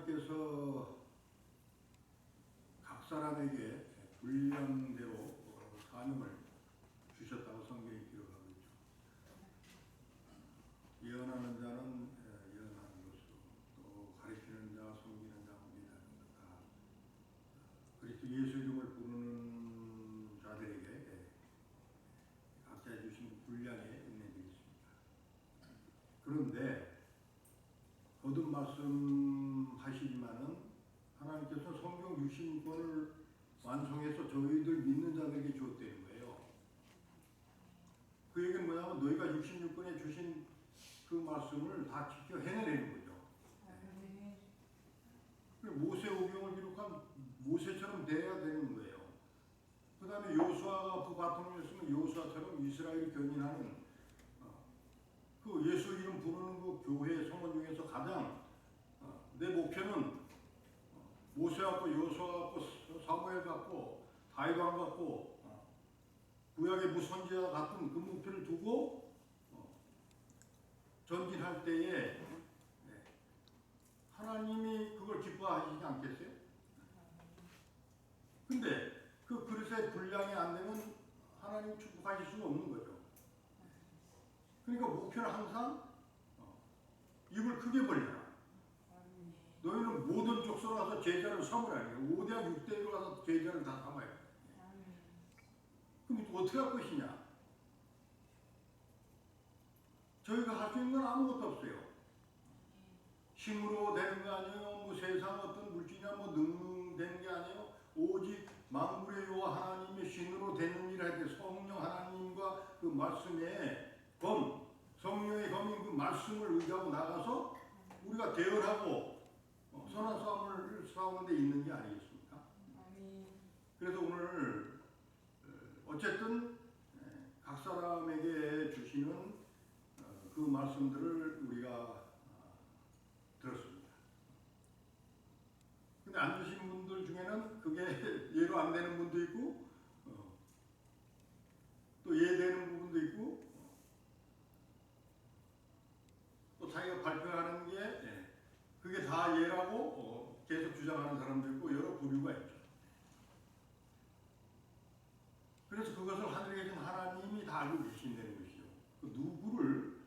하나님께서 각 사람에게 분량대로 사명을 주셨다고 성경이 기록하고 있죠. 예언하는 자는 예언하는 것으로, 또 가르치는 자, 섬기는 자, 섬기는 다 그리스도 예수 이름을 부르는 자들에게 각자 주신 분량에 은혜들이 있습니다. 그런데 거듭 말씀하시지만은 하나님께서 성경 66권을 완성해서 저희들 믿는 자들에게 주었다는 거예요. 그 얘기는 뭐냐면 너희가 66권에 주신 그 말씀을 다 지켜 해내는 거죠. 모세오경을 기록한 모세처럼 돼야 되는 거예요. 그 다음에 여호수아가 그 바통을 했으면 여호수아처럼 이스라엘이 견인하는 그 예수 이름 부르는 그 교회 성원 중에서 가장 내 목표는 모세 같고 여호수아 같고 사무엘 같고 다윗 왕 같고 구약의 무선지자 같은 그 목표를 두고 전진할 때에 하나님이 그걸 기뻐하시지 않겠어요? 근데 그 그릇의 분량이 안 되면 하나님 축복하실 수가 없는 거죠. 그러니까 목표는 항상 입을 크게 벌려라. 너희는 모든 족속으로 가서 제자를 삼으라. 5대학 6대로 가서 제자를 다 삼아야 돼. 그럼 어떻게 할 것이냐? 저희가 할 수 있는 건 아무것도 없어요. 힘으로 되는 거 아니에요. 뭐 세상 어떤 물질이나 뭐 능되는 게 아니에요. 오직 만물의 여호와 하나님의 신으로 되는 일 할 때 성령 하나님과 그 말씀의 검, 성령의 검인 그 말씀을 의지하고 나가서 우리가 대열하고 선한 싸움을 싸우는 데 있는 게 아니겠습니까? 그래서 오늘 어쨌든 각 사람에게 주시는 그 말씀들을 우리가 들었습니다. 근데 안 주신 분들 중에는 그게 예로 안 되는 분도 있고 또 예되는 부분도 있고 또 자기가 발표하는 게 그게 다 예라고 계속 주장하는 사람도 있고 여러 부류가 있죠. 그래서 그것을 하늘에 계신 하나님이 다 알고 계신다는 것이죠. 그 누구를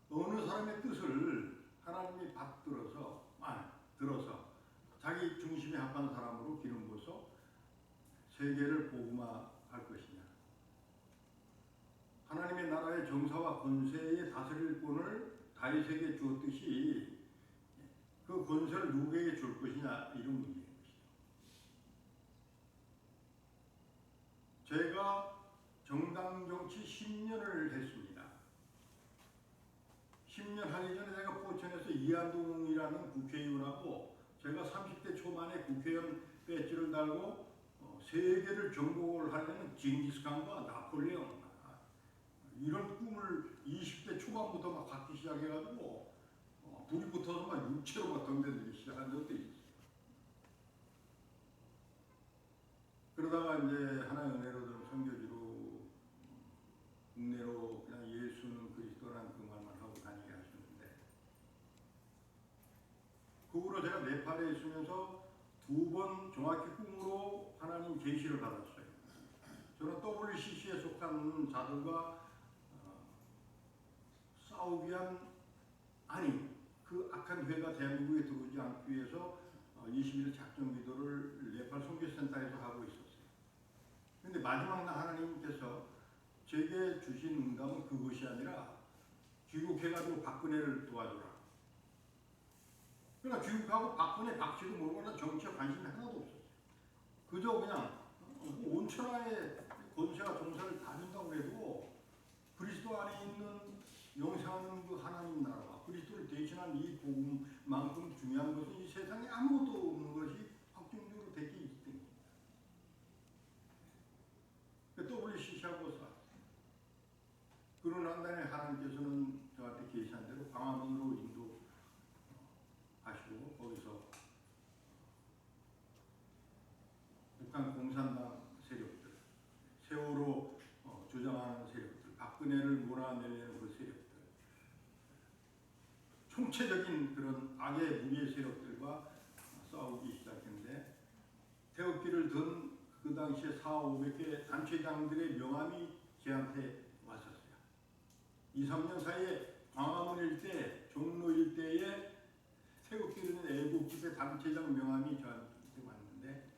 어느 사람의 뜻을 하나님이 들어서 자기 중심에 합한 사람으로 기름 부어서 세계를 복음화할 것이냐. 하나님의 나라의 정사와 권세의 다스릴 권을 다윗에게 주었듯이 그 권세를 누구에게 줄 것이냐 이런 문제인 것이죠. 제가 정당 정치 10년을 했습니다. 10년 하기 전에 내가 포천에서 이한동이라는 국회의원하고 제가 30대 초반에 국회의원 배지를 달고 세계를 정복을 하려는 징기스칸과 나폴레옹 이런 꿈을 20대 초반부터 막 갖기 시작해가지고 불이 붙어서 막 육체로 막 덤벼들기 시작한 적도 있었어요. 그러다가 이제 하나의 은혜로 선교지로 국내로 그냥 예수는 그리스도라는 그 말만 하고 다니게 하셨는데 그 후로 제가 네팔에 있으면서 2번 정확히 꿈으로 하나님 계시를 받았어요. 저는 WCC에 속한 자들과 싸우기 위한 그 악한 회가 대한민국에 들어오지 않기 위해서 20일 작전 기도를 네팔 선교센터에서 하고 있었어요. 그런데 마지막 날 하나님께서 제게 주신 응답은 그것이 아니라 귀국해가지고 박근혜를 도와줘라. 그러니까 귀국하고 박근혜 박씨도 모르고 나 정치에 관심이 하나도 없었어요. 그저 그냥 온천하에 권세와 종사를 다 준다고 해도 그리스도 안에 있는 영생하는 그 하나님 나라와 그리스도를 대신한 이 복음만큼 중요한 것은 이 세상에 아무것도 없는 것이 확정적으로 되게 있기 때문입니다. WCC하고 그러고 난 다음에 하나님께서는 저한테 계시한 대로 광화문으로 인도하시고 거기서 북한 공산당 세력들, 세월호 주장하는 세력들, 박근혜를 몰아내려는 그 세력들, 총체적인 그런 악의 무리의 세력들과 싸우기 시작했는데 태극기를 든 그 당시에 400~500개 단체장들의 명함이 저한테 왔었어요. 2~3년 사이에 광화문 일대, 종로 일대에 태극기를 든 애국집회 단체장 명함이 저한테 왔는데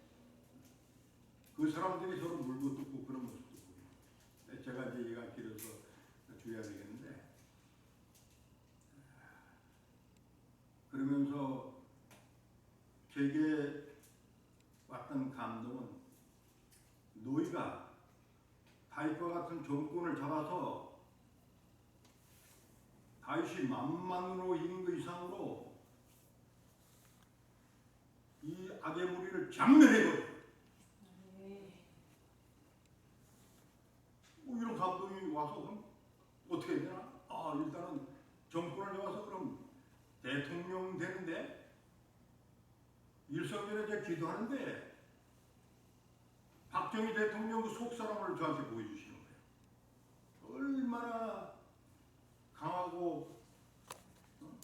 그 사람들이 서로 물고 뜯고 그런 모습도 보여요. 제가 이제 얘가 길어서 주의해야 되겠는데 그러면서 제게 왔던 감동은 너희가 다윗과 같은 정권을 잡아서 다윗이 만만으로 이긴 그 이상으로 이 악의 무리를 장멸해버려. 이런 감동이 와서 그럼 어떻게 되나? 일단은 정권을 잡아서 그럼 대통령 되는데 일성전에 제가 기도하는데 박정희 대통령 그 속사람을 저한테 보여주시는 거예요. 얼마나 강하고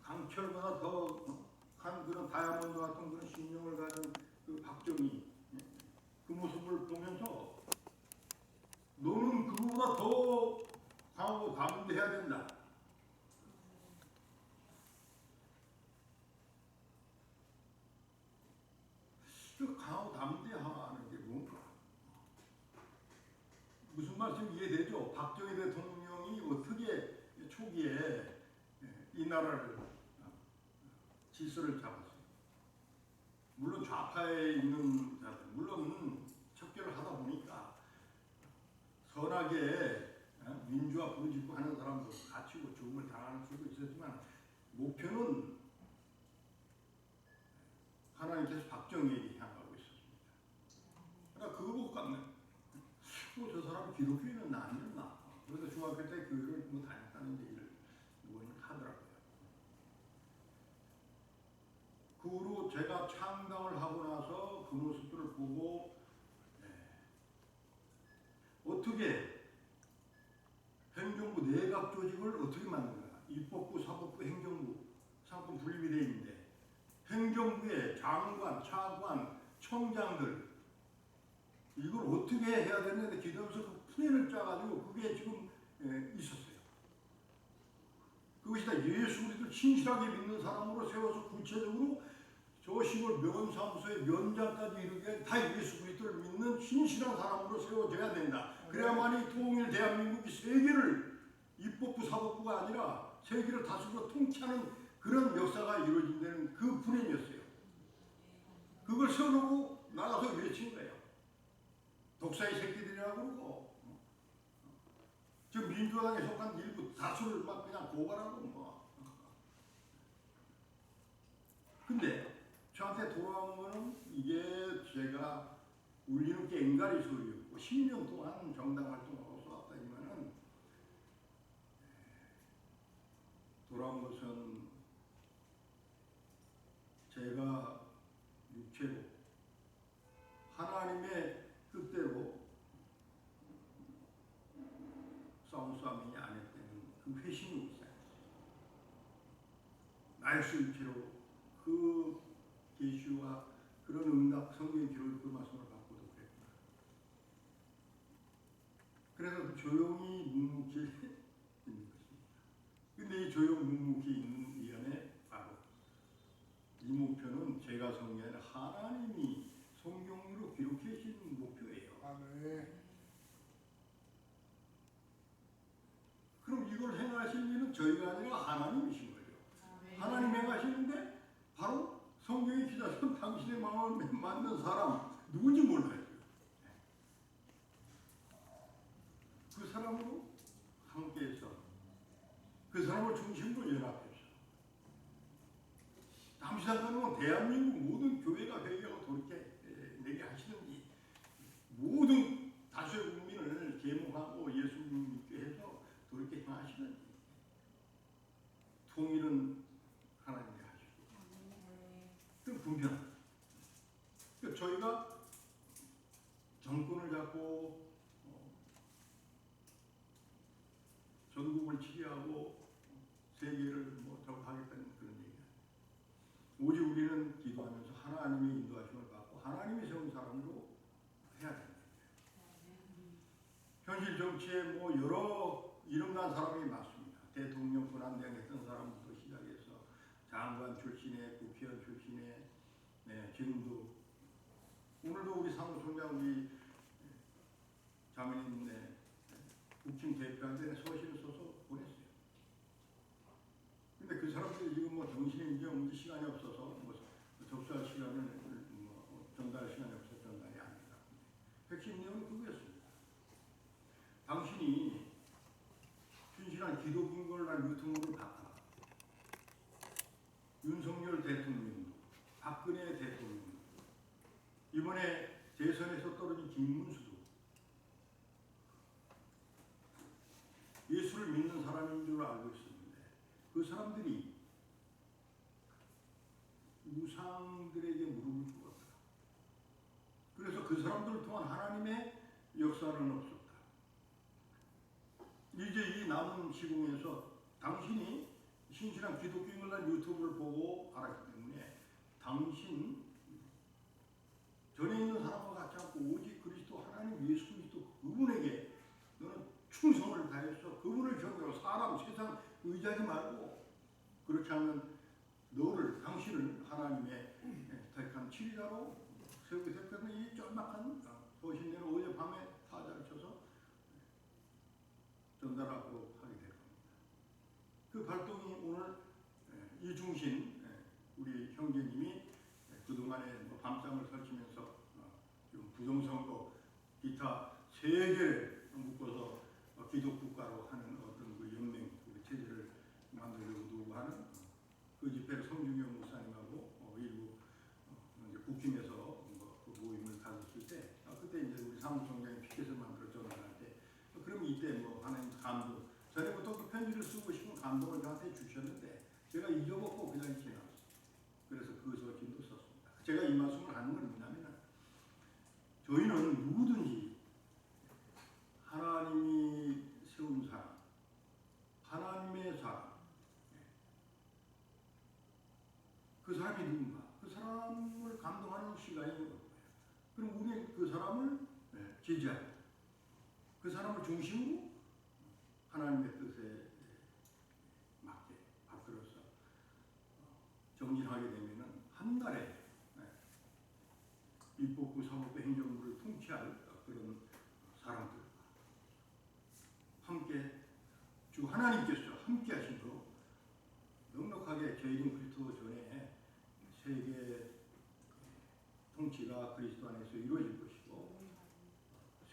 강철보다 더 한 그런 다이아몬드 같은 그런 신령을 가진 그 박정희 그 모습을 보면서 너는 그보다 더 강하고 담대해야 된다. 그 강하고 담대하는 게 뭔가 무슨 말씀 이해되죠? 박정희 대통령이 어떻게 초기에 이 나라를 질서를 잡았어요. 물론 좌파에 있는 자들, 물론 척결을 하다 보니까 선하게 민주화 부르짖고 하는 사람도 갇히고 죽음을 당하는 수도 있었지만 목표는 하나님께서 박정희에게 향하고 있었습니다. 그러니까 그거 보고 깜네. 저 사람 기독교인은 아니었나. 그래서 중학교 때 교회를 다녔다는 얘기를 누구는 하더라고요. 그 후로 제가 창당을 하고 나서 그 모습들을 보고 어떻게 행정부 내각 조직을 어떻게 만드는가. 입법부, 사법부, 행정부 상권 분립이 되어 있는데 행정부의 장관, 차관, 청장들 이걸 어떻게 해야 되는데 기도하면서 그 플랜을 짜가지고 그게 지금 있었어요. 그것이 다 예수 그리스도를 신실하게 믿는 사람으로 세워서 구체적으로 저 시골 면사무소의 면장까지 이르게 다 예수 그리스도를 믿는 신실한 사람으로 세워져야 된다. 그래야만이 통일 대한민국이 세계를 입법부 사법부가 아니라 세계를 다스리고 통치하는 그런 역사가 이루어진다는 그 분위기였어요. 그걸 세워놓고 나가서 외친 거예요. 독사의 새끼들이라고 그러고 지금 민주당에 속한 일부 다수를 막 그냥 고발하고 뭐. 근데 저한테 돌아온 거는 이게 제가 울리는 꽹가리 소리였고 10년 동안 정당 활동하고 쏘았다지만은 돌아온 것은 제가 육체로 하나님의 뜻대로 싸움 싸움이 안 했다는 그 회심이 있어요. 날수 육체로 그 계시와 그런 응답 성경의 기록 그 말씀을 받고도 그랬구나. 그래서 조용히 묵묵히 있는 것입니다. 근데 이 조용 묵묵히 있는 이 안에 바로 이 목표는 제가 성경에 하나님이 성경으로 기록해 주신 목표예요. 아멘. 그럼 이걸 행하실 일은 저희가 아니라 하나님이신 거예요. 아멘. 하나님 행하시는데 바로 성경에 기록한 당신의 마음을 맞는 사람 누군지 몰라요. 그 사람으로 함께해서 그 사람을 중심으로 연합해서 잠시잠깐은 대한민국 모든 교회가 회개하고 돌이켜내게 하시는지 모든 다수의 국민을 계몽하고 예수님 믿게 해서 돌이켜 행하시는지 통일은 하나님이 하시고 그 분명 그러니까 저희가 정권을 잡고 전국을 치리하고 세계를 뭐 접하겠다는 그런 얘기야. 하나님의 인도하심을 받고 하나님이 세운 사람으로 해야 됩니다. 현실 정치에 뭐 여러 이름난 사람이 많습니다. 대통령 권한대행했던 사람부터 시작해서 장관 출신의 국회의원 출신의 지금도 오늘도 우리 사무총장 우리 자매님 국힘 대표한테 소신을 써서 보냈어요. 근데 그 사람들이 지금 뭐 정신이 이제 없는지 시간이 없어서 뭐 접수할 시간을 뭐 전달할 시간이 없어서 전달이 안 된다. 핵심 내용은 그거였습니다. 당신이 신실한 기독인권이라는 유튜브를 바꿔 윤석열 대통령도 박근혜 대통령도 이번에 대선에서 떨어진 김문수도 예수를 믿는 사람인 줄 알고 있었는데 그 사람들이 우상들에게 무릎을 꿇었다. 그래서 그 사람들을 통한 하나님의 역사는 없었다. 이제 이 남은 시공에서 당신이 신실한 기독교인을 유튜브를 보고 알았기 때문에 당신 전에 있는 사람과 같지 않고 오직 그리스도 하나님 예수 그리스도 그분에게 너는 충성을 다해서 그분을 경외하고 사람 세상 의지하지 말고 그렇지 않으면 너를 당신을 하나님의 택한 치리자로 세우게 될 때는 이 쫀박한 소신대로 어젯밤에 타자를 쳐서 전달하고 하게 될 겁니다. 그 발동이 오늘 이중신 우리 형제님이 그동안에 뭐 밤잠을 설치면서 부정선거 기타 3개를 묶어서 기독국가로 하는 어떤 그 연맹 그 체제를 만들려고 하는 그 집회를 성중경 목사님하고 일부 이제 국힘에서 그 모임을 가졌을 때 그때 이제 우리 사무총장이 피켓을 만들어 전달할 때 그럼 이때 뭐 하나님 감동 전에부터 그 편지를 쓰고 싶은 감동을 저한테 주셨는데 제가 잊어먹고 그냥 지나갔어요. 그래서 그 소신도 썼습니다. 제가 이 말씀을 하는 건 뭐냐면 저희는 누구든지 하나님이 세운 사람, 하나님의 사람, 그 사람이 누군가, 그 사람을 감동하는 시간이 오는 거예요. 그럼 우리는 그 사람을 지지하고, 그 사람을 중심으로 하나님의 뜻에 맞게 앞들어서 정진하게 되면은 한 달에 입법부, 사법부, 행정부를 통치할 그런 사람들과 함께 주 하나님께서 함께 하심으로 넉넉하게 저희는 그리스도 전에 세계 통치가 그리스도 안에서 이루어질 것이고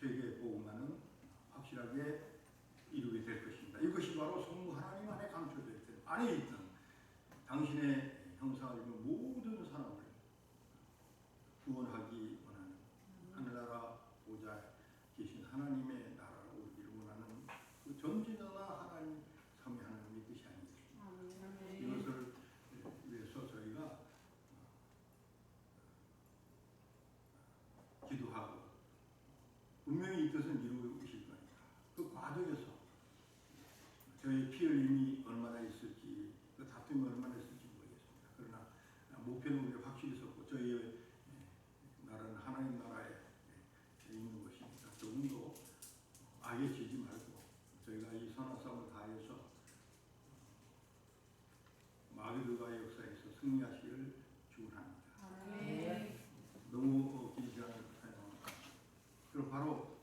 세계 복음화는 확실하게 이루게 될 것입니다. 이것이 바로 성부 하나님 안에 감춰져 있던 안에 있던 당신의 형상을 입은 모든 사람을 구원하기 원하는 하늘나라 보좌에 계신 하나님의 나라를 오기를 원하는 그 전지전능한 하나님 삼위 하나님의 뜻이 아니겠습니까? 이것을 위해서 저희가 기도하고 분명히 이 뜻은 이루실 거니까 그 과정에서 저희 피 흘림이 얼마나 있을지 그 다툼이 얼마나 있을지 모르겠습니다. 그러나 목표는 우리가 확실히 섰고 저희의 나라는 하나님 나라에 있는 것이니까 조금도 악에 지지 말고 저희가 이 선한 싸움을 다해서 마귀들과의 역사에서 승리하시기를 축원합니다. 너무 길지 않은 그럼 바로